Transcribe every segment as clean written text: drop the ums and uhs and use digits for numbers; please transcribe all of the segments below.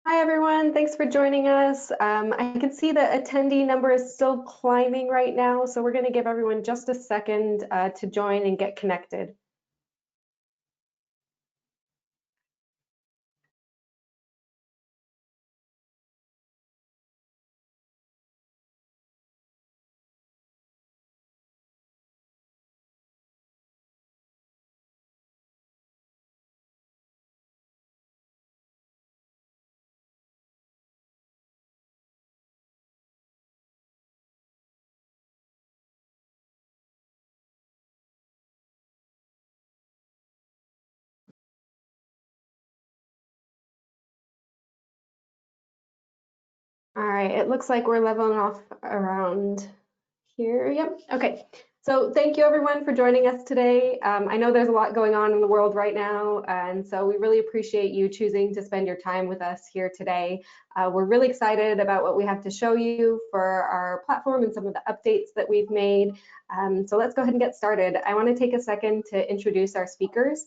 Hi, everyone. Thanks for joining us. I can see the attendee number is still climbing right now, so we're going to give everyone just a second to join and get connected. All right, it looks like we're leveling off around here. Yep. Okay. So thank you everyone for joining us today. I know there's a lot going on in the world right now, and so we really appreciate you choosing to spend your time with us here today. We're really excited about what we have to show you for our platform and some of the updates that we've made. So let's go ahead and get started. I want to take a second to introduce our speakers.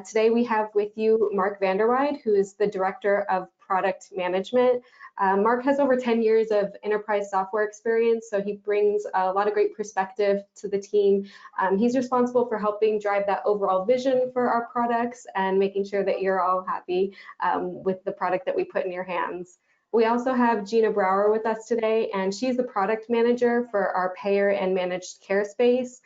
Today we have with you Mark Vanderweide, who is the Director of Product Management. Mark has over 10 years of enterprise software experience, so he brings a lot of great perspective to the team. He's responsible for helping drive that overall vision for our products and making sure that you're all happy with the product that we put in your hands. We also have Gina Brower with us today, and she's the product manager for our payer and managed care space.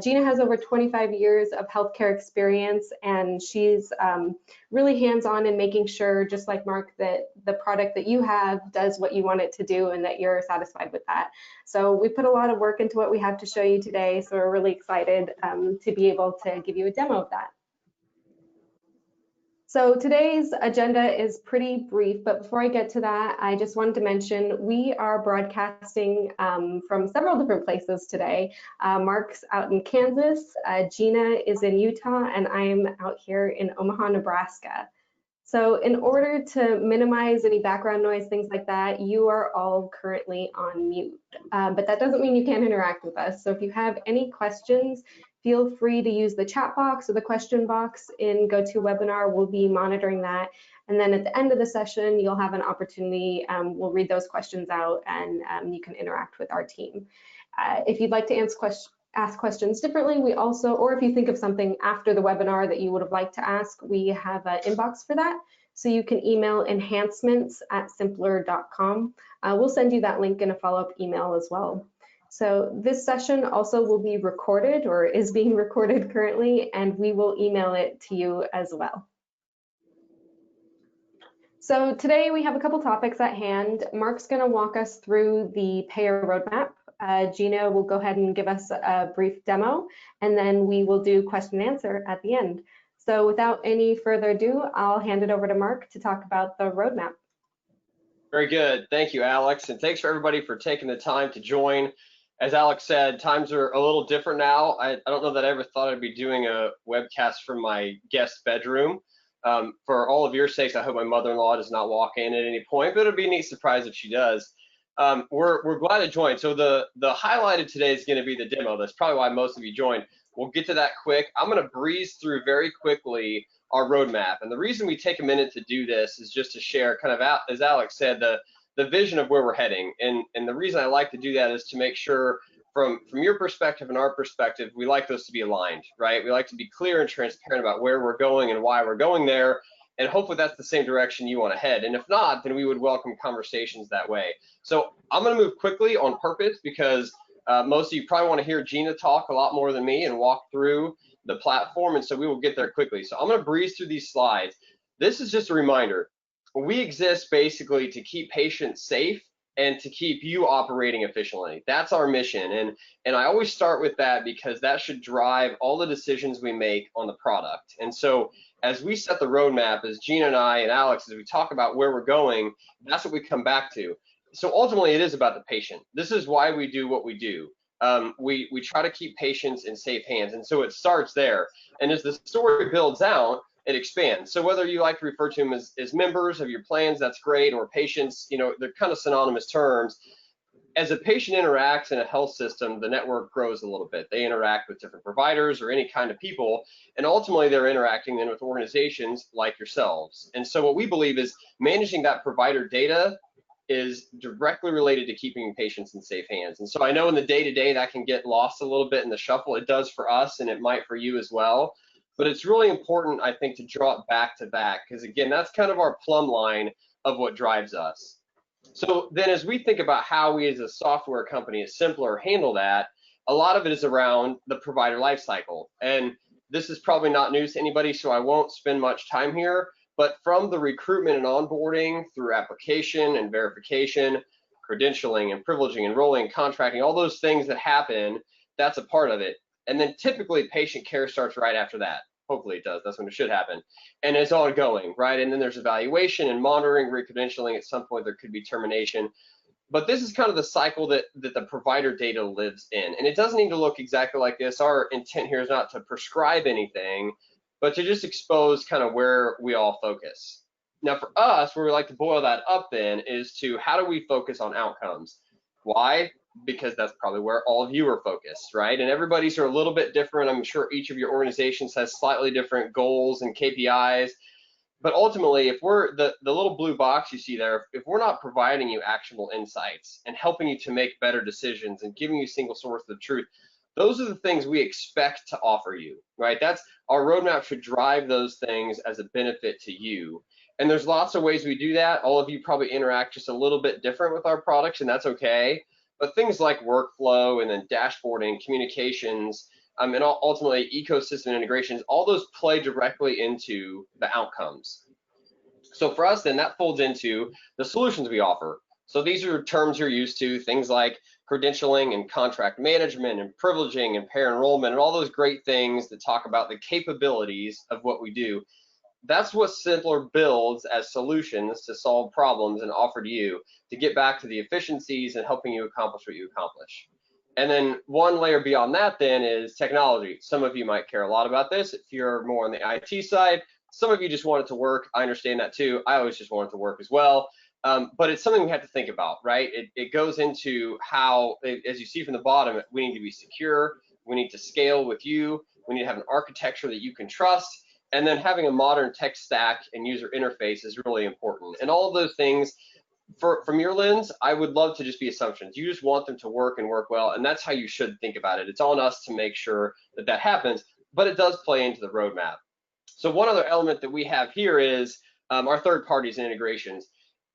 Gina has over 25 years of healthcare experience, and she's really hands-on in making sure, just like Mark, that the product that you have does what you want it to do and that you're satisfied with that. So we put a lot of work into what we have to show you today, so we're really excited to be able to give you a demo of that. So today's agenda is pretty brief, but before I get to that, I just wanted to mention we are broadcasting from several different places today. Mark's out in Kansas, Gina is in Utah, and I'm out here in Omaha, Nebraska. So in order to minimize any background noise, things like that, you are all currently on mute. But that doesn't mean you can't interact with us. So if you have any questions, feel free to use the chat box or the question box in GoToWebinar. We'll be monitoring that. And then at the end of the session, you'll have an opportunity. We'll read those questions out and you can interact with our team. If you'd like to ask questions differently, we also, or if you think of something after the webinar that you would have liked to ask, we have an inbox for that. So you can email enhancements@symplr.com. We'll send you that link in a follow-up email as well. So this session also will be recorded or is being recorded currently, and we will email it to you as well. So today we have a couple topics at hand. Mark's going to walk us through the payer roadmap. Gina will go ahead and give us a brief demo, and then we will do question and answer at the end. So without any further ado, I'll hand it over to Mark to talk about the roadmap. Very good. Thank you, Alex. And thanks for everybody for taking the time to join. As Alex said, times are a little different now. I don't know that I ever thought I'd be doing a webcast from my guest bedroom. For all of your sakes, I hope my mother-in-law does not walk in at any point, but it'll be a neat surprise if she does. We're glad to join. So the highlighted today is going to be the demo. That's probably why most of you joined. We'll get to that quick. I'm going to breeze through very quickly our roadmap. And the reason we take a minute to do this is just to share kind of, as Alex said, the vision of where we're heading. And the reason I like to do that is to make sure from your perspective and our perspective, we like those to be aligned, right? We like to be clear and transparent about where we're going and why we're going there. And hopefully that's the same direction you want to head. And if not, then we would welcome conversations that way. So I'm going to move quickly on purpose because most of you probably want to hear Gina talk a lot more than me and walk through the platform. And so we will get there quickly. So I'm going to breeze through these slides. This is just a reminder. We exist basically to keep patients safe and to keep you operating efficiently. That's our mission. And I always start with that because that should drive all the decisions we make on the product. And so as we set the roadmap, as Gina and I and Alex, as we talk about where we're going, that's what we come back to. So ultimately, it is about the patient. This is why we do what we do. We try to keep patients in safe hands. And so it starts there. And as the story builds out, it expands. So whether you like to refer to them as members of your plans, that's great, or patients, you know, they're kind of synonymous terms. as a patient interacts in a health system, the network grows a little bit. They interact with different providers or any kind of people, and ultimately they're interacting then with organizations like yourselves. And so what we believe is managing that provider data is directly related to keeping patients in safe hands. And so I know in the day-to-day that can get lost a little bit in the shuffle. It does for us, and it might for you as well. But it's really important, I think, to draw it back to back, because again, that's kind of our plumb line of what drives us. So then as we think about how we as a software company, as symplr, handle that, a lot of it is around the provider lifecycle. And this is probably not news to anybody, so I won't spend much time here. But from the recruitment and onboarding through application and verification, credentialing and privileging, enrolling, contracting, all those things that happen, that's a part of it. And then typically patient care starts right after that. Hopefully it does. That's when it should happen. And it's ongoing, right? And then there's evaluation and monitoring, recredentialing. At some point, there could be termination. But this is kind of the cycle that the provider data lives in. And it doesn't need to look exactly like this. Our intent here is not to prescribe anything, but to just expose kind of where we all focus. Now, for us, where we like to boil that up then is to how do we focus on outcomes? Why? Because that's probably where all of you are focused, right? And everybody's are a little bit different. I'm sure each of your organizations has slightly different goals and KPIs. But ultimately, if we're the little blue box you see there, if we're not providing you actionable insights and helping you to make better decisions and giving you single source of the truth, those are the things we expect to offer you, right? That's our roadmap should drive those things as a benefit to you. And there's lots of ways we do that. All of you probably interact just a little bit different with our products, and that's okay. But things like workflow and then dashboarding, communications, and ultimately ecosystem integrations, all those play directly into the outcomes. So for us, then that folds into the solutions we offer. So these are terms you're used to, things like credentialing and contract management and privileging and payer enrollment and all those great things that talk about the capabilities of what we do. That's what symplr builds as solutions to solve problems and offer to you to get back to the efficiencies and helping you accomplish what you accomplish. And then one layer beyond that then is technology. Some of you might care a lot about this if you're more on the IT side. Some of you just want it to work. I understand that too. I always just want it to work as well. But it's something we have to think about, right? It goes into how, as you see from the bottom, we need to be secure. We need to scale with you. We need to have an architecture that you can trust. And then having a modern tech stack and user interface is really important. And all of those things, from your lens, I would love to just be assumptions. You just want them to work and work well, and that's how you should think about it. It's on us to make sure that that happens, but it does play into the roadmap. So one other element that we have here is our third parties and integrations.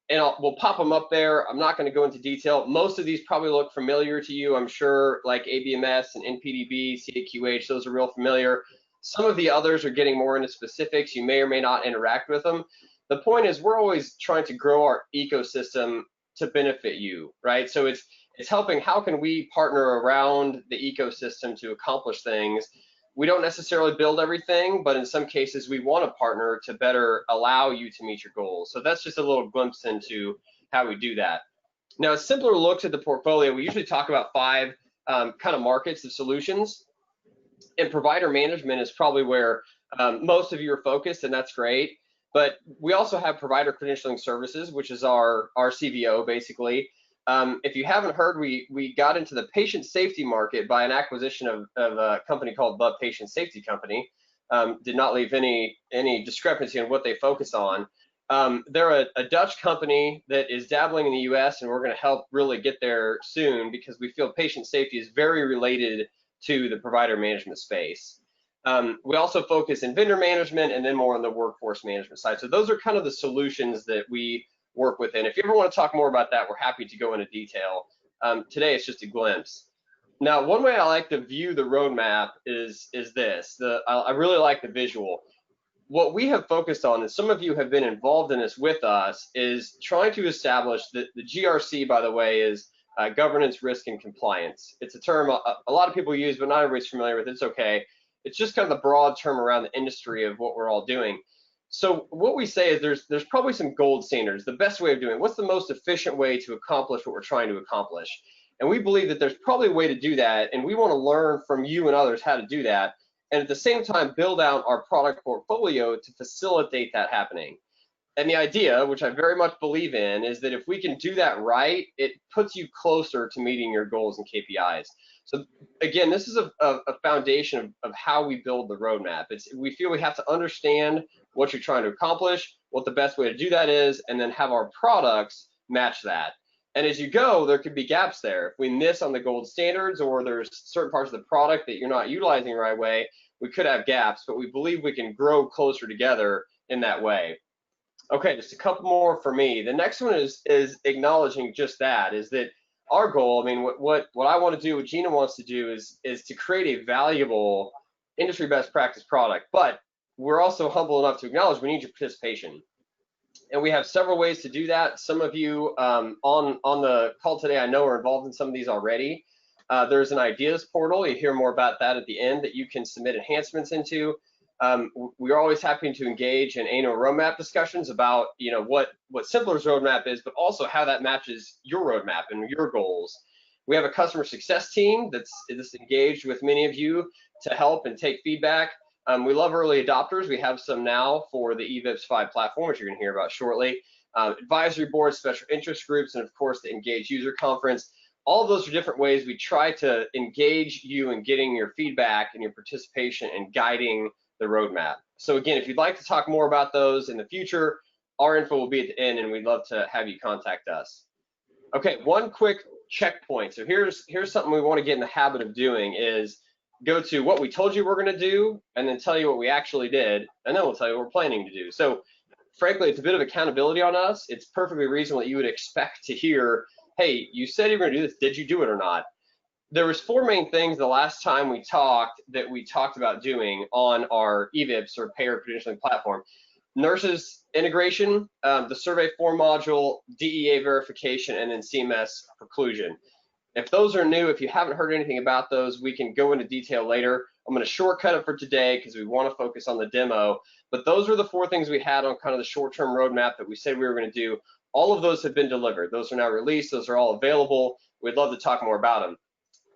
And we'll pop them up there. I'm not going to go into detail. Most of these probably look familiar to you, I'm sure, like ABMS and NPDB, CAQH, those are real familiar. Some of the others are getting more into specifics. You may or may not interact with them. The point is we're always trying to grow our ecosystem to benefit you, right? So it's helping, how can we partner around the ecosystem to accomplish things? We don't necessarily build everything, but in some cases we want to partner to better allow you to meet your goals. So that's just a little glimpse into how we do that. Now, as symplr looks at the portfolio, we usually talk about 5 kind of markets of solutions. And provider management is probably where most of you are focused, and that's great. But we also have provider credentialing services, which is our CVO, basically. If you haven't heard, we got into the patient safety market by an acquisition of a company called The Patient Safety Company. Did not leave any discrepancy in what they focus on. They're a Dutch company that is dabbling in the US, and we're going to help really get there soon because we feel patient safety is very related to the provider management space. We also focus in vendor management and then more on the workforce management side. So those are kind of the solutions that we work within. If you ever want to talk more about that, we're happy to go into detail. Today, it's just a glimpse. Now, one way I like to view the roadmap is this. I really like the visual. What we have focused on, and some of you have been involved in this with us, is trying to establish that the GRC, by the way, is governance, risk, and compliance. It's a term a lot of people use, but not everybody's familiar with it. It's okay. It's just kind of the broad term around the industry of what we're all doing. So what we say is there's probably some gold standards, the best way of doing it. What's the most efficient way to accomplish what we're trying to accomplish? And we believe that there's probably a way to do that, and we want to learn from you and others how to do that, and at the same time build out our product portfolio to facilitate that happening. And the idea, which I very much believe in, is that if we can do that right, it puts you closer to meeting your goals and KPIs. So again, this is a foundation of how we build the roadmap. We feel we have to understand what you're trying to accomplish, what the best way to do that is, and then have our products match that. And as you go, there could be gaps there. If we miss on the gold standards, or there's certain parts of the product that you're not utilizing the right way, we could have gaps, but we believe we can grow closer together in that way. Okay, just a couple more for me. The next one is acknowledging just that, is that our goal, I mean, what I want to do, what Gina wants to do is to create a valuable industry best practice product, but we're also humble enough to acknowledge we need your participation. And we have several ways to do that. Some of you on the call today, I know, are involved in some of these already. There's an ideas portal. You hear more about that at the end that you can submit enhancements into. We are always happy to engage in annual roadmap discussions about, you know, what symplr's roadmap is, but also how that matches your roadmap and your goals. We have a customer success team that's engaged with many of you to help and take feedback. We love early adopters. We have some now for the eVIPs 5 platform, which you're going to hear about shortly. Advisory boards, special interest groups, and of course the Engage User Conference. All of those are different ways we try to engage you in getting your feedback and your participation and guiding the roadmap. So again, if you'd like to talk more about those in the future, our info will be at the end, and we'd love to have you contact us. Okay, one quick checkpoint. So here's something we want to get in the habit of doing is go to what we told you we're going to do, and then tell you what we actually did, and then we'll tell you what we're planning to do. So frankly, it's a bit of accountability on us. It's perfectly reasonable that you would expect to hear, hey, you said you were going to do this. Did you do it or not? There was 4 main things the last time we talked about doing on our eVIPs, or payer credentialing platform. Nurses integration, the survey form module, DEA verification, and then CMS preclusion. If those are new, if you haven't heard anything about those, we can go into detail later. I'm going to shortcut it for today because we want to focus on the demo. But those are the 4 things we had on kind of the short-term roadmap that we said we were going to do. All of those have been delivered. Those are now released. Those are all available. We'd love to talk more about them.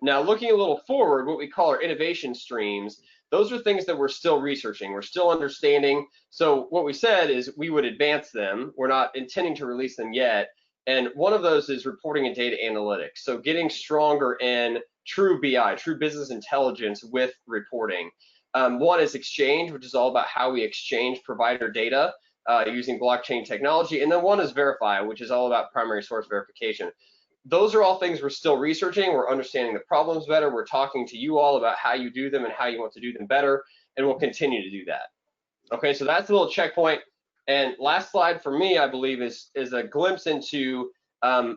Now, looking a little forward, what we call our innovation streams, those are things that we're still researching. We're still understanding. So what we said is we would advance them. We're not intending to release them yet. And one of those is reporting and data analytics. So getting stronger in true BI, true business intelligence with reporting. One is Exchange, which is all about how we exchange provider data using blockchain technology. And then one is Verify, which is all about primary source verification. Those are all things we're still researching. We're understanding the problems better. We're talking to you all about how you do them and how you want to do them better, and we'll continue to do that. Okay, so that's a little checkpoint. And last slide for me, I believe, is a glimpse into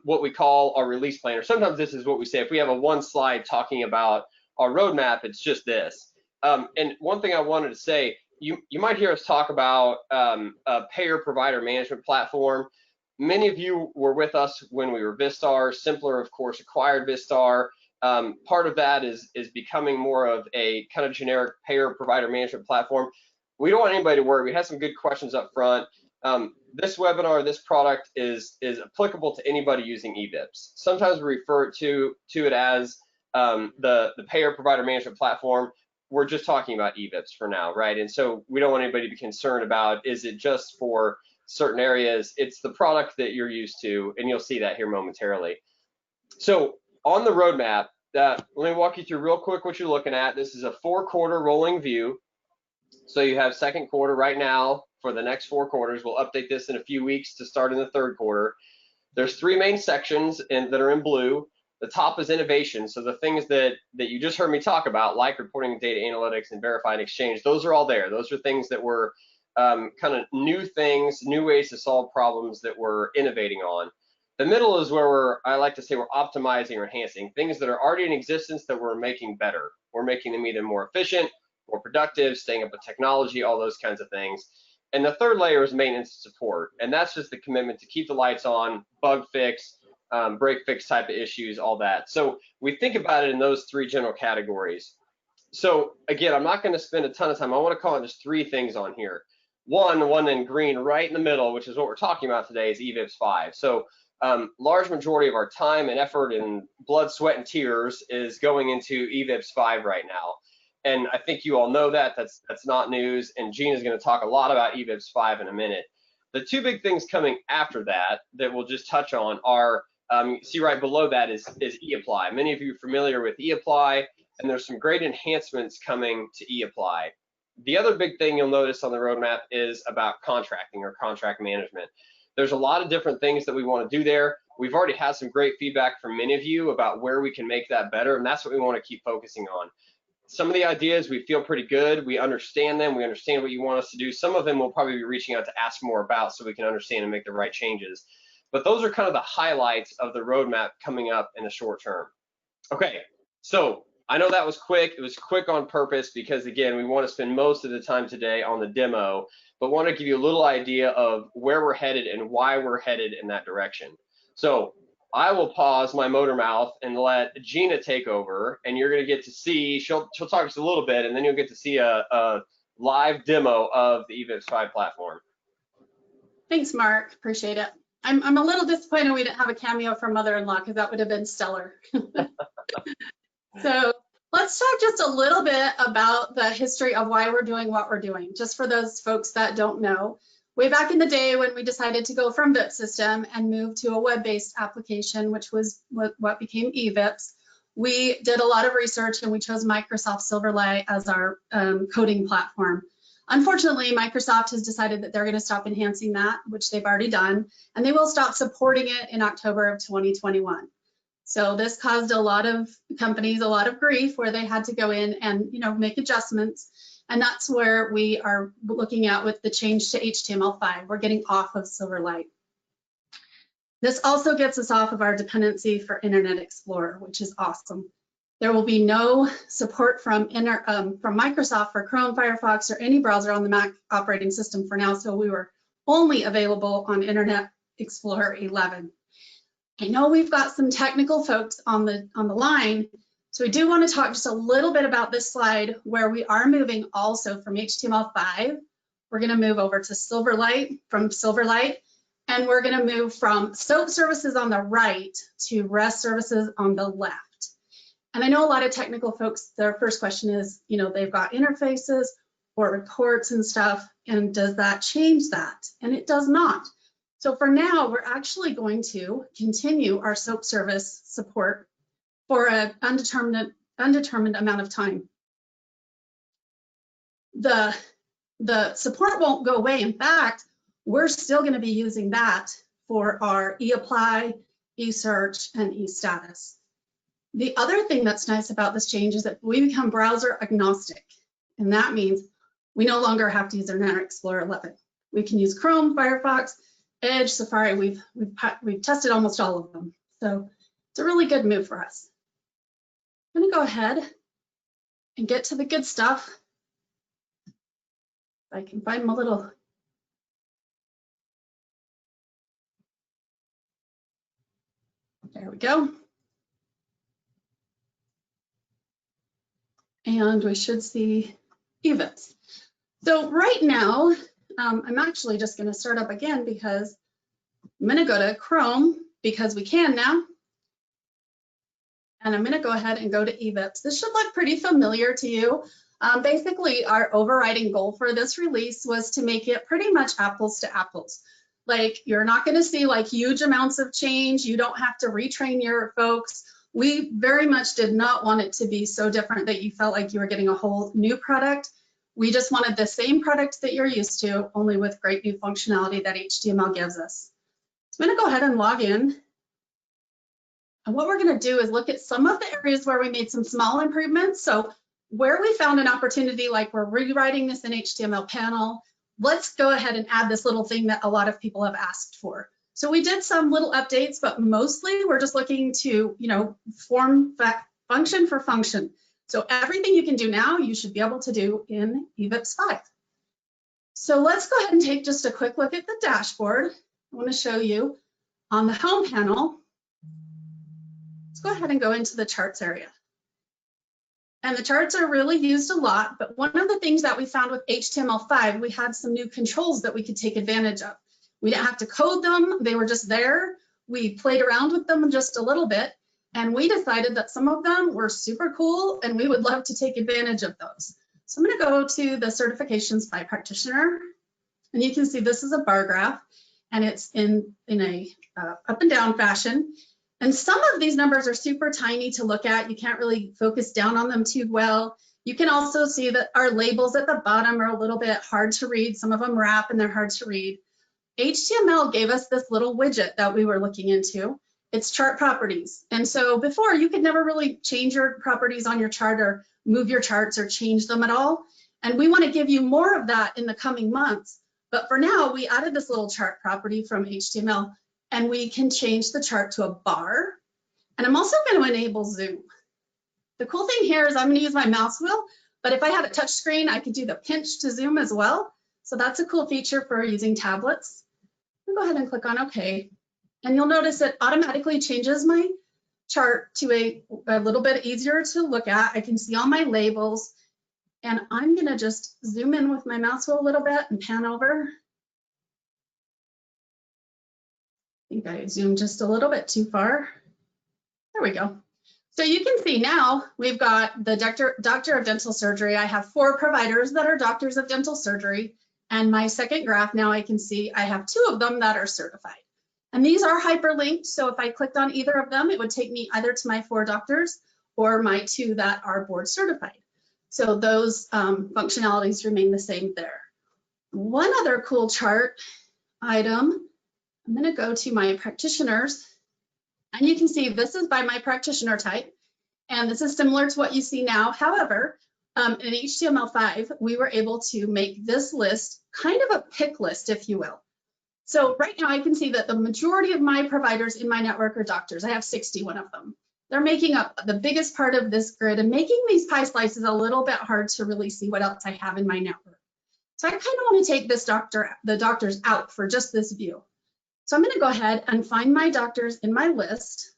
what we call our release plan, or sometimes this is what we say. If we have a 1 slide talking about our roadmap, it's just this. And one thing I wanted to say, you might hear us talk about a payer provider management platform. Many of you were with us when we were Vistar. symplr, of course, acquired Vistar. Part of that is becoming more of a kind of generic payer provider management platform. We don't want anybody to worry. We had some good questions up front. This webinar, this product is applicable to anybody using eVIPs. Sometimes we refer to it as the payer provider management platform. We're just talking about eVIPs for now, right? And so we don't want anybody to be concerned about, is it just for certain areas? It's the product that you're used to, and you'll see that here momentarily. So on the roadmap, let me walk you through real quick what you're looking at. This is a 4-quarter rolling view. So you have 2nd quarter right now for the next 4 quarters. We'll update this in a few weeks to start in the 3rd quarter. There's 3 main sections that are in blue. The top is innovation. So the things that you just heard me talk about, like reporting, data analytics, and verified exchange, those are all there. Those are things that were kind of new things, new ways to solve problems that we're innovating on. The middle is where I like to say we're optimizing or enhancing things that are already in existence that we're making better. We're making them either more efficient, more productive, staying up with technology, all those kinds of things. And the 3rd layer is maintenance and support. And that's just the commitment to keep the lights on, bug fix, break fix type of issues, all that. So we think about it in those 3 general categories. So again, I'm not going to spend a ton of time. I want to call it just 3 things on here. One in green right in the middle, which is what we're talking about today, is eVIPs 5. So large majority of our time and effort and blood, sweat, and tears is going into eVIPs 5 right now. And I think you all know that. That's not news. And Gina's going to talk a lot about eVIPs 5 in a minute. The two big things coming after that we'll just touch on are, you see right below that is eApply. Many of you are familiar with eApply, and there's some great enhancements coming to eApply. The other big thing you'll notice on the roadmap is about contracting or contract management. There's a lot of different things that we want to do there. We've already had some great feedback from many of you about where we can make that better, and that's what we want to keep focusing on. Some of the ideas we feel pretty good. We understand them. We understand what you want us to do. Some of them we'll probably be reaching out to ask more about so we can understand and make the right changes. But those are kind of the highlights of the roadmap coming up in the short term. Okay, so I know that was quick. It was quick on purpose because, again, we want to spend most of the time today on the demo, but want to give you a little idea of where we're headed and why we're headed in that direction. So I will pause my motor mouth and let Gina take over, and you're going to get to see, she'll talk just a little bit, and then you'll get to see a live demo of the eVIPs 5 platform. Thanks, Mark. Appreciate it. I'm a little disappointed we didn't have a cameo from mother-in-law because that would have been stellar. So let's talk just a little bit about the history of why we're doing what we're doing, just for those folks that don't know. Way back in the day when we decided to go from VIP system and move to a web-based application, which was what became eVIPs, we did a lot of research and we chose Microsoft Silverlight as our coding platform. Unfortunately, Microsoft has decided that they're going to stop enhancing that, which they've already done, and they will stop supporting it in October of 2021. So this caused a lot of companies a lot of grief where they had to go in and make adjustments. And that's where we are looking at with the change to HTML5. We're getting off of Silverlight. This also gets us off of our dependency for Internet Explorer, which is awesome. There will be no support from Microsoft for Chrome, Firefox, or any browser on the Mac operating system for now. So we were only available on Internet Explorer 11. I know we've got some technical folks on the line, so we do want to talk just a little bit about this slide where we are moving also from HTML5. We're going to move over to Silverlight, and we're going to move from SOAP services on the right to REST services on the left. And I know a lot of technical folks, their first question is, they've got interfaces or reports and stuff, and does that change that? And it does not. So for now, we're actually going to continue our SOAP service support for an undetermined amount of time. The support won't go away. In fact, we're still going to be using that for our eApply, eSearch, and eStatus. The other thing that's nice about this change is that we become browser agnostic, and that means we no longer have to use Internet Explorer 11. We can use Chrome, Firefox, Edge, Safari. We've tested almost all of them, so it's a really good move for us. I'm going to go ahead and get to the good stuff. If I can find my little. There we go. And we should see eVIPs. So right now, I'm actually just going to start up again because I'm going to go to Chrome because we can now. And I'm going to go ahead and go to eVIPs. This should look pretty familiar to you. Basically, our overriding goal for this release was to make it pretty much apples to apples. Like, you're not going to see like huge amounts of change. You don't have to retrain your folks. We very much did not want it to be so different that you felt like you were getting a whole new product. We just wanted the same product that you're used to, only with great new functionality that HTML gives us. So I'm going to go ahead and log in. And what we're going to do is look at some of the areas where we made some small improvements. So where we found an opportunity, like we're rewriting this in HTML panel, let's go ahead and add this little thing that a lot of people have asked for. So we did some little updates, but mostly we're just looking to, function for function. So everything you can do now, you should be able to do in eVIPs 5. So let's go ahead and take just a quick look at the dashboard. I want to show you on the home panel. Let's go ahead and go into the charts area. And the charts are really used a lot, but one of the things that we found with HTML5, we had some new controls that we could take advantage of. We didn't have to code them, they were just there. We played around with them just a little bit, and we decided that some of them were super cool and we would love to take advantage of those. So I'm going to go to the certifications by practitioner. And you can see this is a bar graph, and it's in a up and down fashion. And some of these numbers are super tiny to look at. You can't really focus down on them too well. You can also see that our labels at the bottom are a little bit hard to read. Some of them wrap and they're hard to read. HTML gave us this little widget that we were looking into. It's chart properties. And so before, you could never really change your properties on your chart or move your charts or change them at all. And we want to give you more of that in the coming months. But for now, we added this little chart property from HTML, and we can change the chart to a bar. And I'm also going to enable zoom. The cool thing here is I'm going to use my mouse wheel, but if I had a touch screen, I could do the pinch to zoom as well. So that's a cool feature for using tablets. I'll go ahead and click on OK. And you'll notice it automatically changes my chart to a little bit easier to look at. I can see all my labels. And I'm going to just zoom in with my mouse wheel a little bit and pan over. I think I zoomed just a little bit too far. There we go. So you can see now we've got the doctor of dental surgery. I have 4 providers that are doctors of dental surgery. And my second graph, now I can see I have 2 of them that are certified. And these are hyperlinked. So if I clicked on either of them, it would take me either to my 4 doctors or my 2 that are board certified. So those functionalities remain the same there. One other cool chart item, I'm going to go to my practitioners, and you can see this is by my practitioner type, and this is similar to what you see now. However, in HTML5, we were able to make this list kind of a pick list, if you will. So right now I can see that the majority of my providers in my network are doctors. I have 61 of them. They're making up the biggest part of this grid and making these pie slices a little bit hard to really see what else I have in my network. So I kind of want to take the doctors out for just this view. So I'm going to go ahead and find my doctors in my list.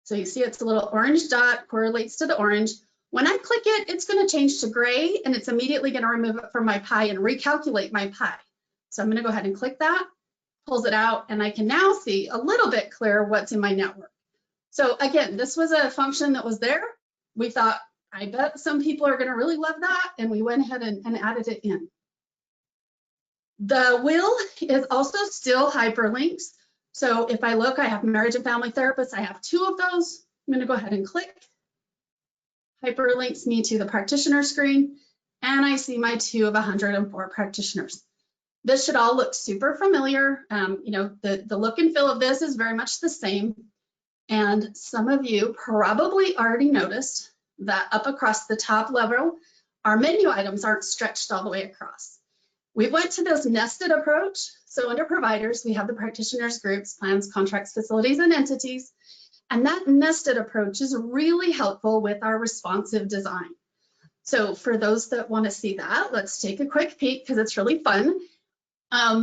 So you see it's a little orange dot, correlates to the orange. When I click it, it's going to change to gray, and it's immediately going to remove it from my pie and recalculate my pie. So I'm going to go ahead and click that, pulls it out, and I can now see a little bit clearer what's in my network. So again, this was a function that was there. We thought, I bet some people are going to really love that, and we went ahead and added it in. The wheel is also still hyperlinks. So if I look, I have marriage and family therapists. I have 2 of those. I'm going to go ahead and click. Hyperlinks me to the practitioner screen, and I see my 2 of 104 practitioners. This should all look super familiar. You know, the look and feel of this is very much the same. And some of you probably already noticed that up across the top level, our menu items aren't stretched all the way across. We went to this nested approach. So under providers, we have the practitioners, groups, plans, contracts, facilities, and entities. And that nested approach is really helpful with our responsive design. So for those that want to see that, let's take a quick peek because it's really fun.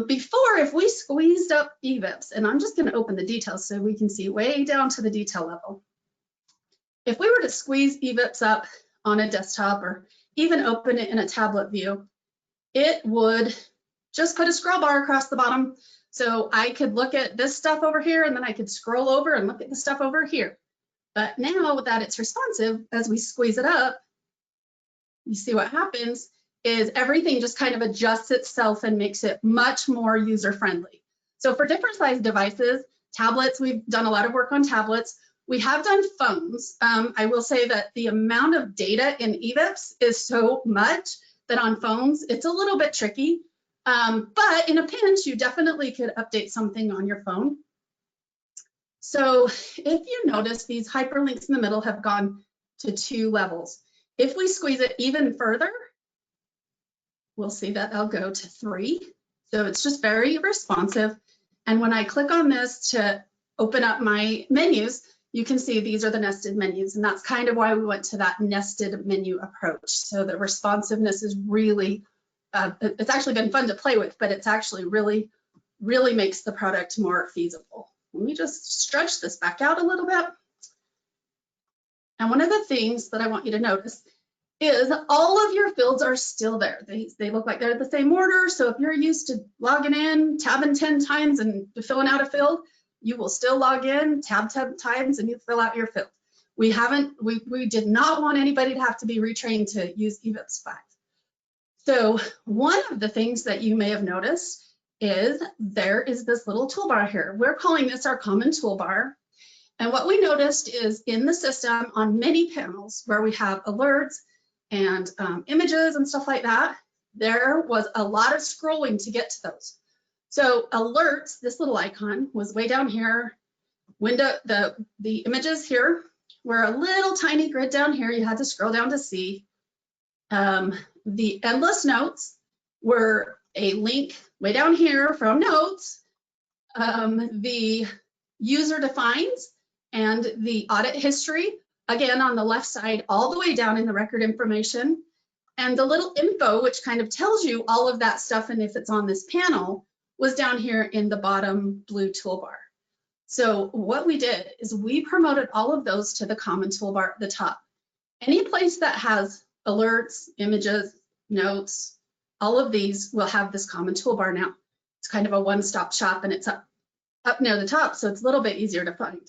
Before, if we squeezed up eVIPs, and I'm just going to open the details so we can see way down to the detail level. If we were to squeeze eVIPs up on a desktop or even open it in a tablet view, it would just put a scroll bar across the bottom. So I could look at this stuff over here, and then I could scroll over and look at the stuff over here. But now that it's responsive, as we squeeze it up, you see what happens is everything just kind of adjusts itself and makes it much more user-friendly. So for different size devices, tablets, we've done a lot of work on tablets. We have done phones. I will say that the amount of data in eVIPs is so much that on phones, it's a little bit tricky. But in a pinch, you definitely could update something on your phone. So if you notice, these hyperlinks in the middle have gone to 2 levels. If we squeeze it even further, we'll see that they'll go to 3. So it's just very responsive. And when I click on this to open up my menus, you can see these are the nested menus. And that's kind of why we went to that nested menu approach. So the responsiveness is really, it's actually been fun to play with, but it's actually really makes the product more feasible. Let me just stretch this back out a little bit. And one of the things that I want you to notice is all of your fields are still there. They look like they're the same order. So if you're used to logging in, tabbing 10 times and filling out a field, you will still log in, tab 10 times, and you fill out your field. We did not want anybody to have to be retrained to use eVIPs 5. So one of the things that you may have noticed is there is this little toolbar here. We're calling this our common toolbar. And what we noticed is in the system on many panels where we have alerts and images and stuff like that, there was a lot of scrolling to get to those. So alerts, this little icon was way down here. Window, the images here were a little tiny grid down here. You had to scroll down to see. The endless notes were a link way down here from notes. The user defines and the audit history, again, on the left side, all the way down in the record information. And the little info, which kind of tells you all of that stuff and if it's on this panel, was down here in the bottom blue toolbar. So what we did is we promoted all of those to the common toolbar at the top. Any place that has alerts, images, notes, all of these will have this common toolbar now. It's kind of a one-stop shop and it's up near the top, so it's a little bit easier to find.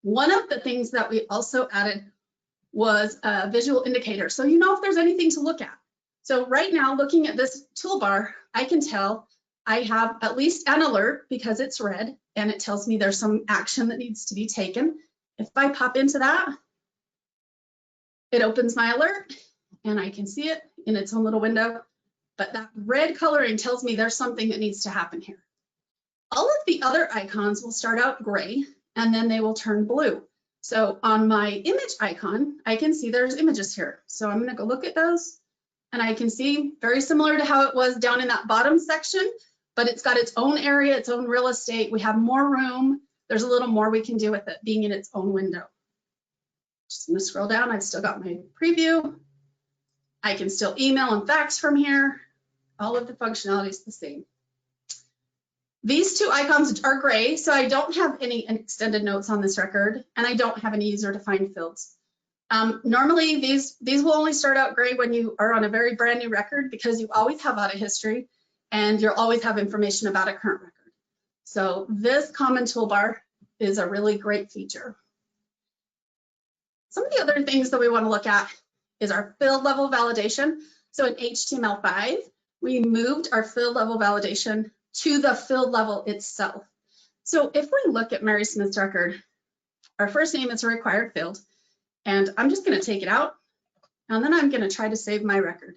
One of the things that we also added was a visual indicator. So you know if there's anything to look at. So right now, looking at this toolbar, I can tell I have at least an alert because it's red and it tells me there's some action that needs to be taken. If I pop into that, it opens my alert and I can see it in its own little window. But that red coloring tells me there's something that needs to happen here. All of the other icons will start out gray and then they will turn blue. So on my image icon, I can see there's images here. So I'm gonna go look at those and I can see very similar to how it was down in that bottom section, but it's got its own area, its own real estate. We have more room. There's a little more we can do with it being in its own window. Just gonna scroll down. I've still got my preview. I can still email and fax from here. All of the functionality is the same. These two icons are gray, so I don't have any extended notes on this record, and I don't have any user-defined fields. Normally, these will only start out gray when you are on a very brand new record because you always have audit history and you'll always have information about a current record. So this common toolbar is a really great feature. Some of the other things that we want to look at is our field level validation. So in HTML5, we moved our field level validation to the field level itself. So if we look at Mary Smith's record, our first name is a required field, and I'm just going to take it out, and then I'm going to try to save my record.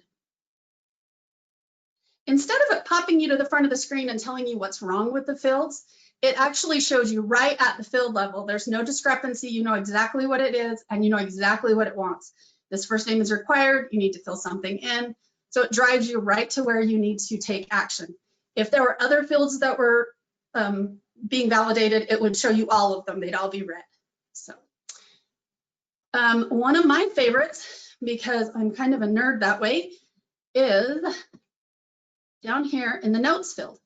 Instead of it popping you to the front of the screen and telling you what's wrong with the fields, it actually shows you right at the field level. There's no discrepancy. You know exactly what it is, and you know exactly what it wants. This first name is required. You need to fill something in. So it drives you right to where you need to take action. If there were other fields that were being validated, it would show you all of them. They'd all be red. So one of my favorites, because I'm kind of a nerd that way, is down here in the notes field.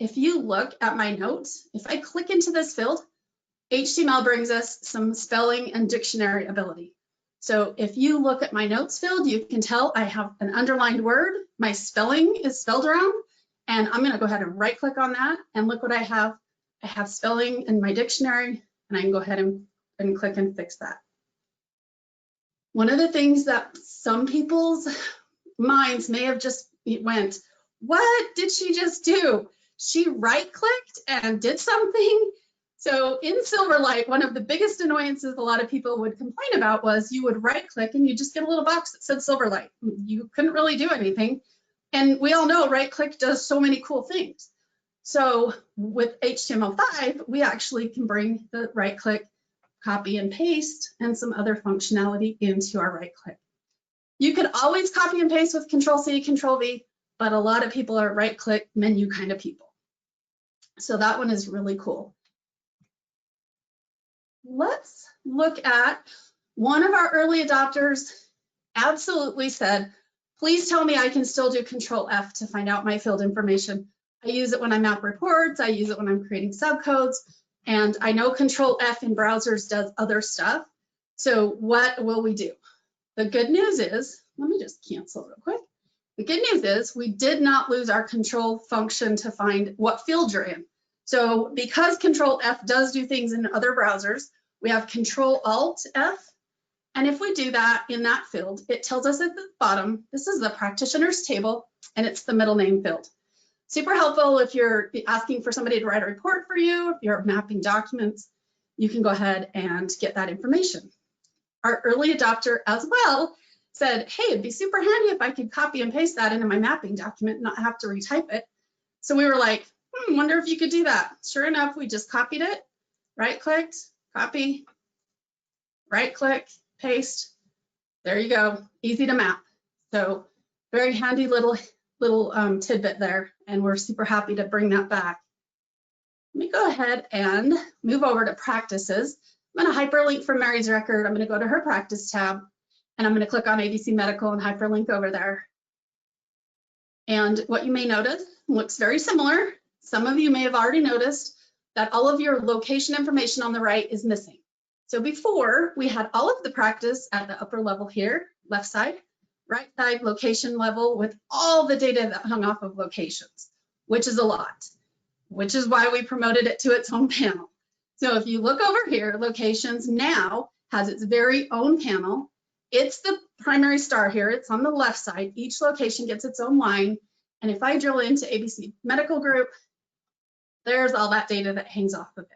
If you look at my notes, if I click into this field, HTML brings us some spelling and dictionary ability. So if you look at my notes field, you can tell I have an underlined word. My spelling is spelled around. And I'm going to go ahead and right click on that and look what I have. I have spelling in my dictionary and I can go ahead and click and fix that. One of the things that some people's minds may have just went, what did she just do? She right clicked and did something. So in Silverlight, one of the biggest annoyances a lot of people would complain about was you would right click and you just get a little box that said Silverlight. You couldn't really do anything. And we all know right click does so many cool things. So with HTML5, we actually can bring the right click, copy and paste, and some other functionality into our right click. You could always copy and paste with Control-C, Control-V, but a lot of people are right click menu kind of people. So that one is really cool. Let's look at one of our early adopters absolutely said, please tell me I can still do Control F to find out my field information. I use it when I map reports, I use it when I'm creating subcodes, and I know Control F in browsers does other stuff. So what will we do? The good news is, let me just cancel real quick. The good news is we did not lose our control function to find what field you're in. So because Control F does do things in other browsers, we have Control Alt F, And if we do that in that field, it tells us at the bottom, this is the practitioner's table, and it's the middle name field. Super helpful if you're asking for somebody to write a report for you, if you're mapping documents, you can go ahead and get that information. Our early adopter as well said, hey, it'd be super handy if I could copy and paste that into my mapping document and not have to retype it. So we were like, wonder if you could do that. Sure enough, we just copied it, right-clicked, copy, right-click, paste. There you go, easy to map. So very handy little tidbit there, and we're super happy to bring that back. Let me go ahead and move over to practices. I'm going to hyperlink from Mary's record. I'm going to go to her practice tab, and I'm going to click on ABC Medical and hyperlink over there. And what you may notice looks very similar. Some of you may have already noticed that all of your location information on the right is missing. So before, we had all of the practice at the upper level here, left side, right side location level with all the data that hung off of locations, which is a lot, which is why we promoted it to its own panel. So if you look over here, locations now has its very own panel. It's the primary star here. It's on the left side. Each location gets its own line. And if I drill into ABC Medical Group, there's all that data that hangs off of it.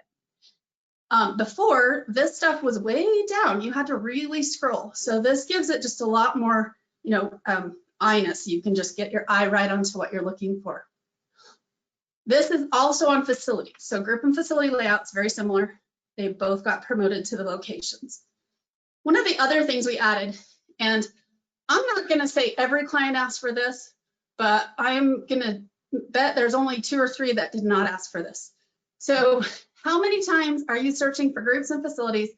Before, this stuff was way down. You had to really scroll. So this gives it just a lot more, eye-ness. You can just get your eye right onto what you're looking for. This is also on facilities. So group and facility layouts, very similar. They both got promoted to the locations. One of the other things we added, and I'm not going to say every client asked for this, but I am going to bet there's only 2 or 3 that did not ask for this. So how many times are you searching for groups and facilities?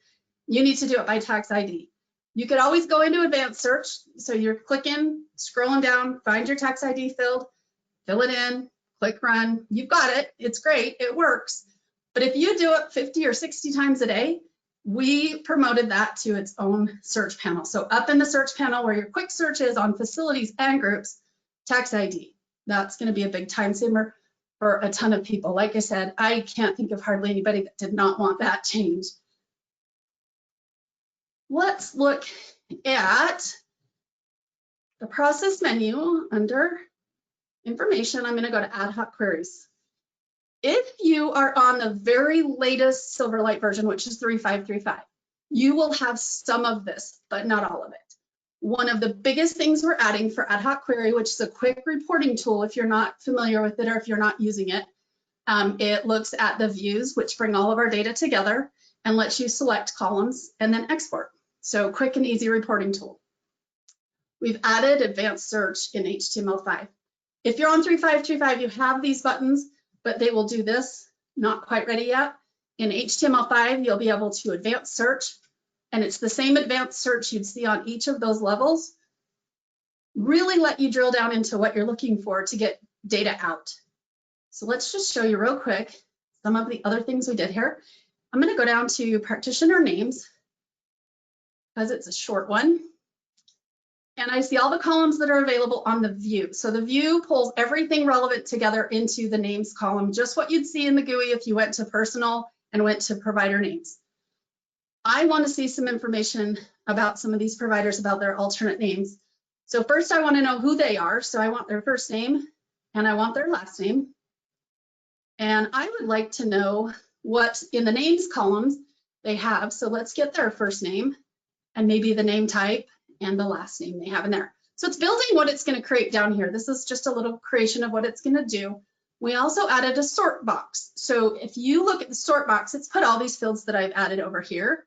You need to do it by tax ID. You could always go into advanced search. So you're clicking, scrolling down, find your tax ID field, fill it in, click run. You've got it. It's great. It works. But if you do it 50 or 60 times a day, we promoted that to its own search panel. So up in the search panel where your quick search is on facilities and groups, tax ID. That's going to be a big time saver for a ton of people. Like I said, I can't think of hardly anybody that did not want that change. Let's look at the process menu under information. I'm going to go to ad hoc queries. If you are on the very latest Silverlight version, which is 3.5.3.5, you will have some of this, but not all of it. One of the biggest things we're adding for ad hoc query, which is a quick reporting tool, if you're not familiar with it or if you're not using it, it looks at the views, which bring all of our data together and lets you select columns and then export. So quick and easy reporting tool. We've added advanced search in HTML5. If you're on 3.5.3.5, you have these buttons, but they will do this, not quite ready yet. In HTML5, you'll be able to advanced search, and it's the same advanced search you'd see on each of those levels. Really let you drill down into what you're looking for to get data out. So let's just show you real quick some of the other things we did here. I'm going to go down to practitioner names because it's a short one. And I see all the columns that are available on the view. So the view pulls everything relevant together into the names column, just what you'd see in the GUI if you went to personal and went to provider names. I want to see some information about some of these providers, about their alternate names. So first I want to know who they are. So I want their first name and I want their last name. And I would like to know what in the names columns they have. So let's get their first name and maybe the name type and the last name they have in there. So it's building what it's going to create down here. This is just a little creation of what it's going to do. We also added a sort box. So if you look at the sort box, it's put all these fields that I've added over here.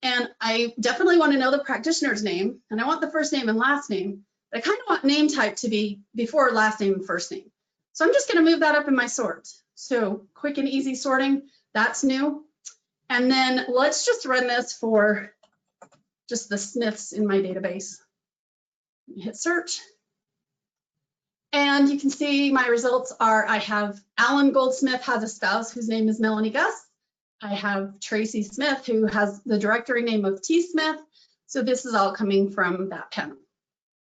And I definitely want to know the practitioner's name, and I want the first name and last name. But I kind of want name type to be before last name and first name. So I'm just going to move that up in my sort. So quick and easy sorting, that's new. And then let's just run this for just the Smiths in my database. Hit search. And you can see my results are, I have Alan Goldsmith has a spouse whose name is Melanie Gus. I have Tracy Smith who has the directory name of T. Smith. So this is all coming from that panel.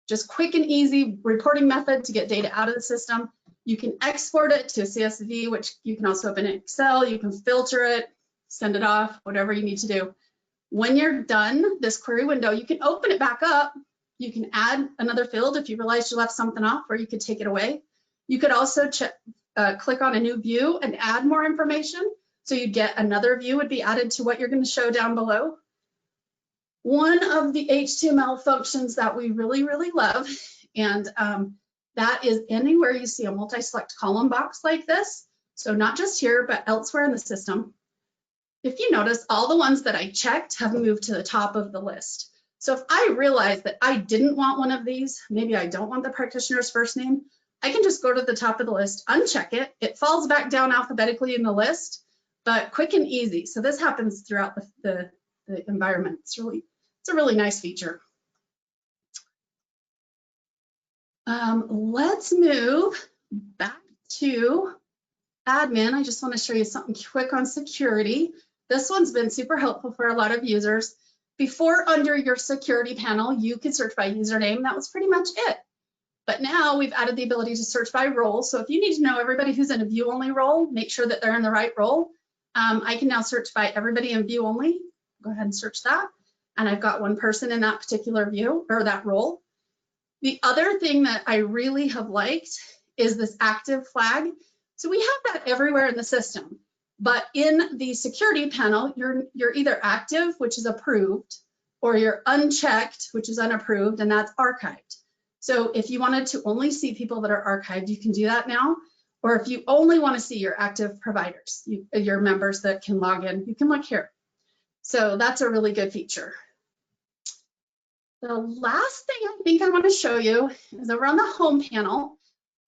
Just quick and easy reporting method to get data out of the system. You can export it to a CSV, which you can also open in Excel. You can filter it, send it off, whatever you need to do. When you're done this query window, you can open it back up. You can add another field if you realize you left something off, or you could take it away. You could also click on a new view and add more information. So you'd get another view would be added to what you're going to show down below. One of the HTML functions that we really, really love, and that is anywhere you see a multi-select column box like this. So not just here, but elsewhere in the system. If you notice, all the ones that I checked have moved to the top of the list. So if I realize that I didn't want one of these, maybe I don't want the practitioner's first name, I can just go to the top of the list, uncheck it. It falls back down alphabetically in the list, but quick and easy. So this happens throughout the environment. It's a really nice feature. Let's move back to admin. I just want to show you something quick on security. This one's been super helpful for a lot of users. Before, under your security panel, you could search by username. That was pretty much it. But now we've added the ability to search by role. So if you need to know everybody who's in a view only role, make sure that they're in the right role. I can now search by everybody in view only. Go ahead and search that. And I've got one person in that particular view or that role. The other thing that I really have liked is this active flag. So we have that everywhere in the system, but in the security panel, you're either active, which is approved, or you're unchecked, which is unapproved, and that's archived. So if you wanted to only see people that are archived, you can do that now. Or if you only want to see your active providers, your members that can log in, you can look here. So that's a really good feature. The last thing I think I want to show you is over on the home panel.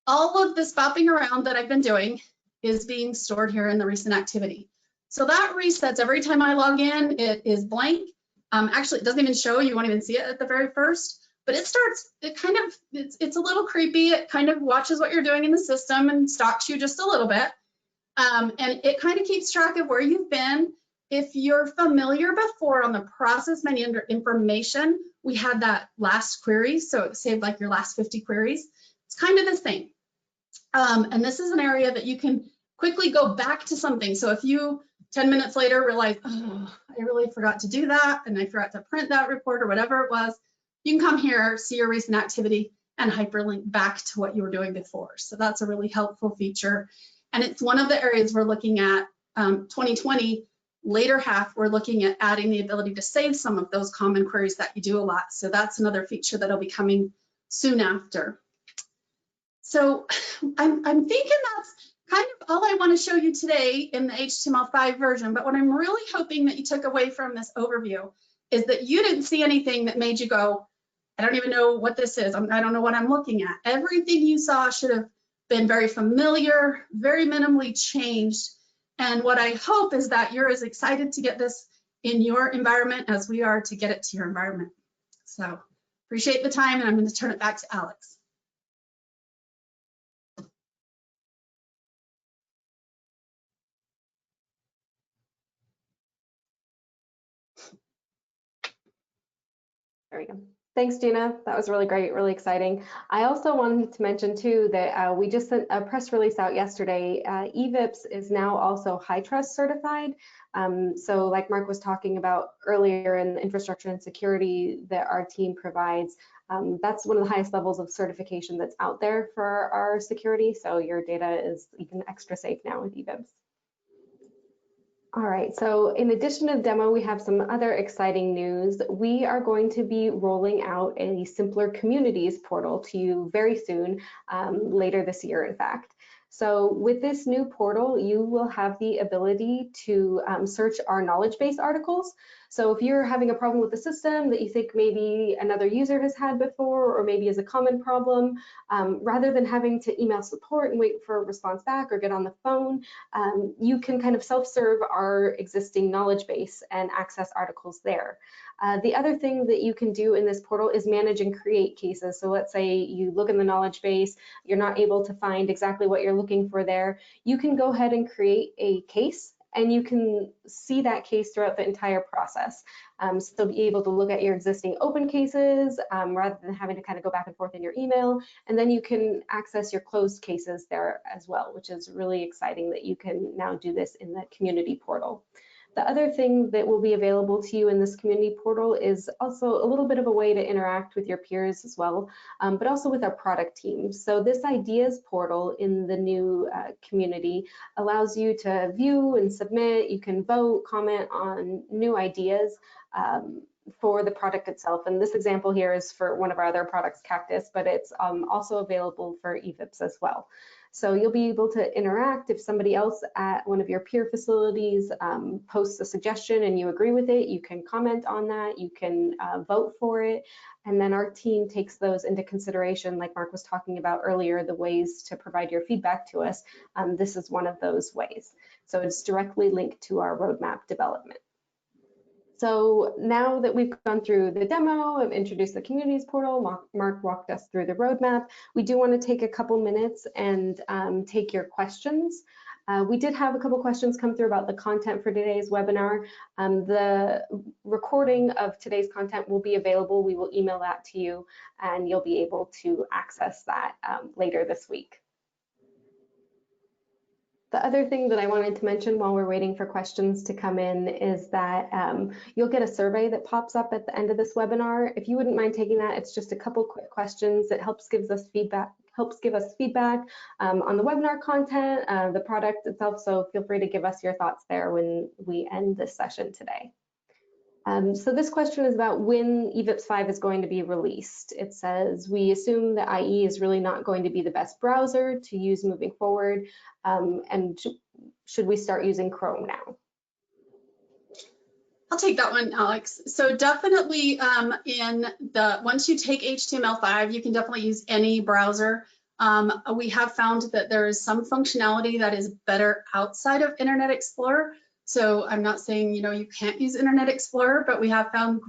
All of this bopping around that I've been doing is being stored here in the recent activity. So that resets every time I log in. It is blank. Actually, it doesn't even show. You won't even see it at the very first. But it's a little creepy. It kind of watches what you're doing in the system and stalks you just a little bit. And it kind of keeps track of where you've been. If you're familiar before on the process menu under information, we had that last query. So it saved like your last 50 queries. It's kind of the same. And this is an area that you can quickly go back to something. So if you 10 minutes later realize, oh, I really forgot to do that, and I forgot to print that report or whatever it was, you can come here, see your recent activity, and hyperlink back to what you were doing before. So that's a really helpful feature. And it's one of the areas we're looking at 2020, later half, we're looking at adding the ability to save some of those common queries that you do a lot. So that's another feature that'll be coming soon after. So I'm thinking that's kind of all I want to show you today in the HTML5 version. But what I'm really hoping that you took away from this overview is that you didn't see anything that made you go, I don't even know what this is. I don't know what I'm looking at. Everything you saw should have been very familiar, very minimally changed. And what I hope is that you're as excited to get this in your environment as we are to get it to your environment. So appreciate the time, and I'm going to turn it back to Alex. There we go. Thanks, Gina. That was really great, really exciting. I also wanted to mention too that we just sent a press release out yesterday. eVIPs is now also HITRUST certified. So like Mark was talking about earlier in the infrastructure and security that our team provides, that's one of the highest levels of certification that's out there for our security. So your data is even extra safe now with eVIPs. All right, so in addition to the demo, we have some other exciting news. We are going to be rolling out a symplr communities portal to you very soon, later this year, in fact. So with this new portal, you will have the ability to search our knowledge base articles. So if you're having a problem with the system that you think maybe another user has had before, or maybe is a common problem, rather than having to email support and wait for a response back or get on the phone, you can kind of self-serve our existing knowledge base and access articles there. The other thing that you can do in this portal is manage and create cases. So let's say you look in the knowledge base, you're not able to find exactly what you're looking for there. You can go ahead and create a case, and you can see that case throughout the entire process. So be able to look at your existing open cases rather than having to kind of go back and forth in your email. And then you can access your closed cases there as well, which is really exciting that you can now do this in the community portal. The other thing that will be available to you in this community portal is also a little bit of a way to interact with your peers as well, but also with our product team. So this ideas portal in the new community allows you to view and submit. You can vote, comment on new ideas for the product itself. And this example here is for one of our other products, Cactus, but it's also available for eVIPs as well. So you'll be able to interact if somebody else at one of your peer facilities posts a suggestion and you agree with it, you can comment on that, you can vote for it, and then our team takes those into consideration, like Mark was talking about earlier, the ways to provide your feedback to us. This is one of those ways. So it's directly linked to our roadmap development. So now that we've gone through the demo and introduced the communities portal, Mark walked us through the roadmap, we do want to take a couple minutes and take your questions. We did have a couple questions come through about the content for today's webinar. The recording of today's content will be available. We will email that to you and you'll be able to access that later this week. The other thing that I wanted to mention while we're waiting for questions to come in is that you'll get a survey that pops up at the end of this webinar. If you wouldn't mind taking that, it's just a couple quick questions. It helps give us feedback on the webinar content, the product itself. So feel free to give us your thoughts there when we end this session today. So this question is about when eVIPs 5 is going to be released. It says, we assume that IE is really not going to be the best browser to use moving forward, and should we start using Chrome now? I'll take that one, Alex. So definitely once you take HTML5, you can definitely use any browser. We have found that there is some functionality that is better outside of Internet Explorer. So I'm not saying, you can't use Internet Explorer, but we have found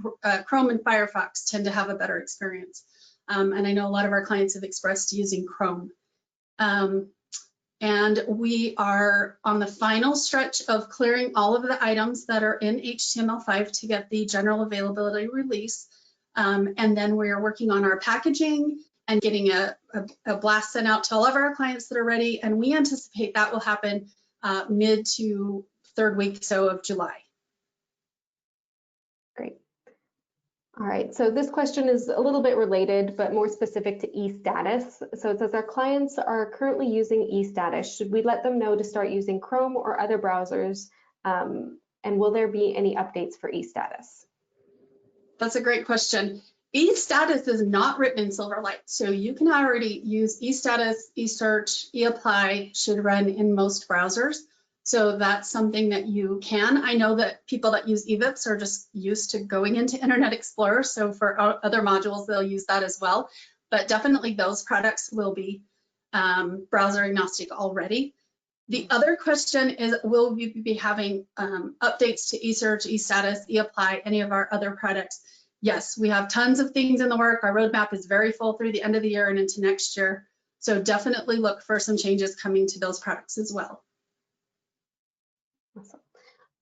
Chrome and Firefox tend to have a better experience. And I know a lot of our clients have expressed using Chrome. And we are on the final stretch of clearing all of the items that are in HTML5 to get the general availability release. And then we are working on our packaging and getting a blast sent out to all of our clients that are ready. And we anticipate that will happen mid to third week so of July. Great. All right, so this question is a little bit related, but more specific to eStatus. So it says our clients are currently using eStatus. Should we let them know to start using Chrome or other browsers? And will there be any updates for eStatus? That's a great question. eStatus is not written in Silverlight, so you can already use eStatus, eSearch, eApply should run in most browsers. So that's something that you can. I know that people that use eVIPs are just used to going into Internet Explorer. So for other modules, they'll use that as well. But definitely those products will be browser agnostic already. The other question is, will we be having updates to eSearch, eStatus, eApply, any of our other products? Yes, we have tons of things in the work. Our roadmap is very full through the end of the year and into next year. So definitely look for some changes coming to those products as well. Awesome.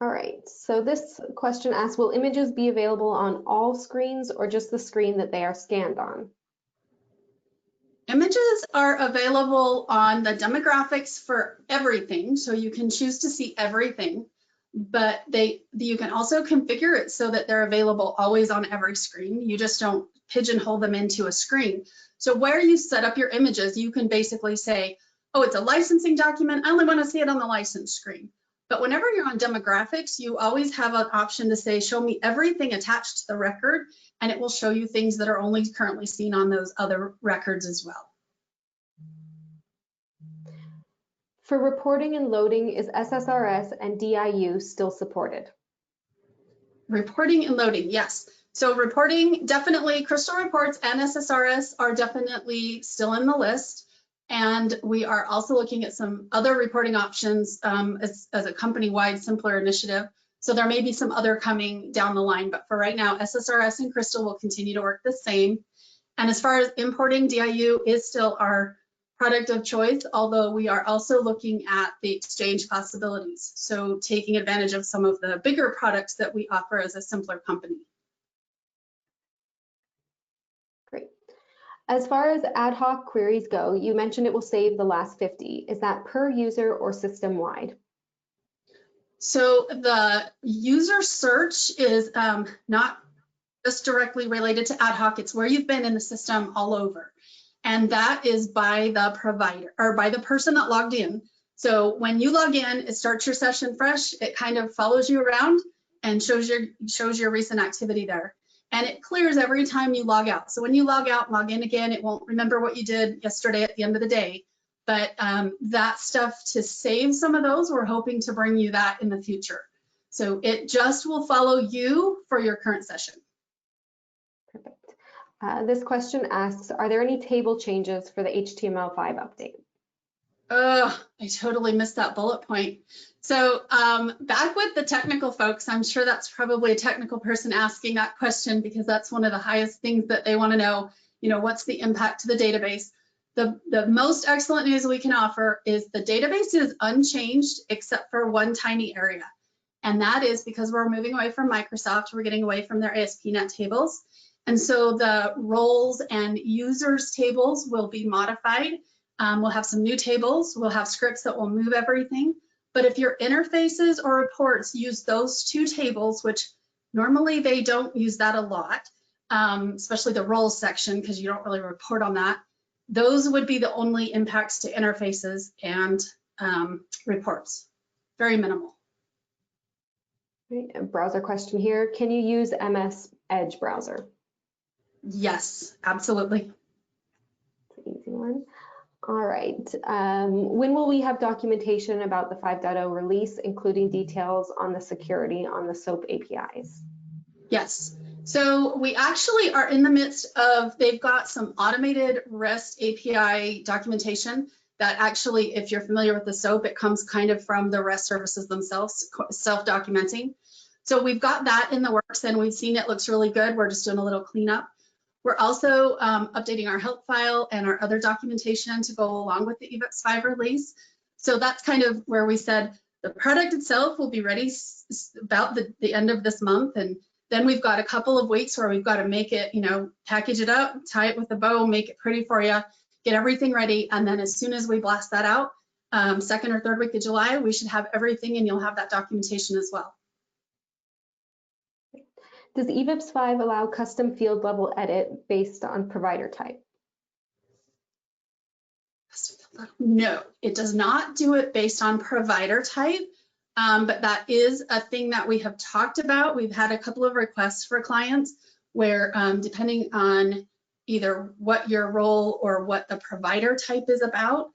All right, so this question asks, will images be available on all screens or just the screen that they are scanned on? Images are available on the demographics for everything, so you can choose to see everything, but you can also configure it so that they're available always on every screen. You just don't pigeonhole them into a screen. So where you set up your images, you can basically say, oh, it's a licensing document, I only want to see it on the license screen. But whenever you're on demographics, you always have an option to say, show me everything attached to the record, and it will show you things that are only currently seen on those other records as well. For reporting and loading, is SSRS and DIU still supported? Reporting and loading, yes. So reporting, definitely, Crystal Reports and SSRS are definitely still in the list. And we are also looking at some other reporting options as a company-wide symplr initiative. So there may be some other coming down the line, but for right now, SSRS and Crystal will continue to work the same. And as far as importing, DIU is still our product of choice, although we are also looking at the exchange possibilities. So taking advantage of some of the bigger products that we offer as a symplr company. Great. As far as ad hoc queries go, you mentioned it will save the last 50. Is that per user or system-wide? So the user search is not just directly related to ad hoc. It's where you've been in the system all over. And that is by the provider or by the person that logged in. So when you log in, it starts your session fresh. It kind of follows you around and shows your recent activity there. And it clears every time you log out. So when you log out, log in again, it won't remember what you did yesterday at the end of the day. But that stuff, to save some of those, we're hoping to bring you that in the future. So it just will follow you for your current session. Perfect. This question asks, are there any table changes for the HTML5 update? Oh, I totally missed that bullet point. So back with the technical folks, I'm sure that's probably a technical person asking that question, because that's one of the highest things that they want to know, what's the impact to the database? The most excellent news we can offer is the database is unchanged except for one tiny area. And that is because we're moving away from Microsoft, we're getting away from their ASP.NET tables. And so the roles and users tables will be modified. We'll have some new tables, we'll have scripts that will move everything. But if your interfaces or reports use those two tables, which normally they don't use that a lot, especially the roles section, because you don't really report on that, those would be the only impacts to interfaces and reports. Very minimal. Right, a browser question here. Can you use MS Edge browser? Yes, absolutely. It's an easy one. All right. When will we have documentation about the 5.0 release, including details on the security on the SOAP APIs? Yes. So we actually are in the midst of, they've got some automated REST API documentation that actually, if you're familiar with the SOAP, it comes kind of from the REST services themselves, self-documenting. So we've got that in the works and we've seen it looks really good. We're just doing a little cleanup. We're also updating our help file and our other documentation to go along with the eVIPs 5 release. So that's kind of where we said the product itself will be ready about the end of this month. And then we've got a couple of weeks where we've got to make it, package it up, tie it with a bow, make it pretty for you, get everything ready. And then as soon as we blast that out, second or third week of July, we should have everything and you'll have that documentation as well. Does eVIPs 5 allow custom field level edit based on provider type? No, it does not do it based on provider type, but that is a thing that we have talked about. We've had a couple of requests for clients where depending on either what your role or what the provider type is about,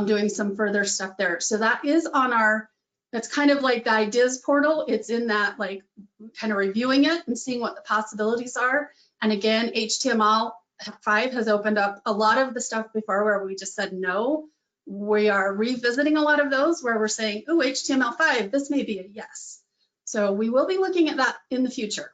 doing some further stuff there. So that is on our, that's kind of like the ideas portal. It's in that, like, kind of reviewing it and seeing what the possibilities are. And again, HTML5 has opened up a lot of the stuff before where we just said no. We are revisiting a lot of those where we're saying, oh, HTML5, this may be a yes. So we will be looking at that in the future.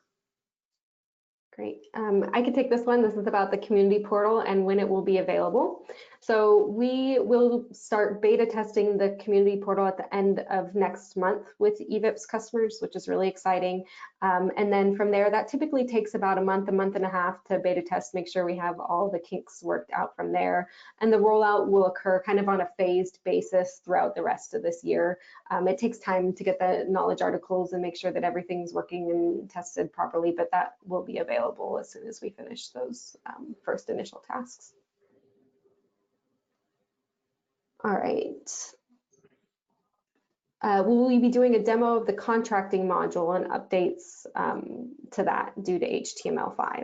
Great. I can take this one. This is about the community portal and when it will be available. So we will start beta testing the community portal at the end of next month with eVIPs customers, which is really exciting. And then from there, that typically takes about a month and a half to beta test, make sure we have all the kinks worked out from there. And the rollout will occur kind of on a phased basis throughout the rest of this year. It takes time to get the knowledge articles and make sure that everything's working and tested properly, but that will be available as soon as we finish those first initial tasks. All right. Will we be doing a demo of the contracting module and updates to that due to HTML5?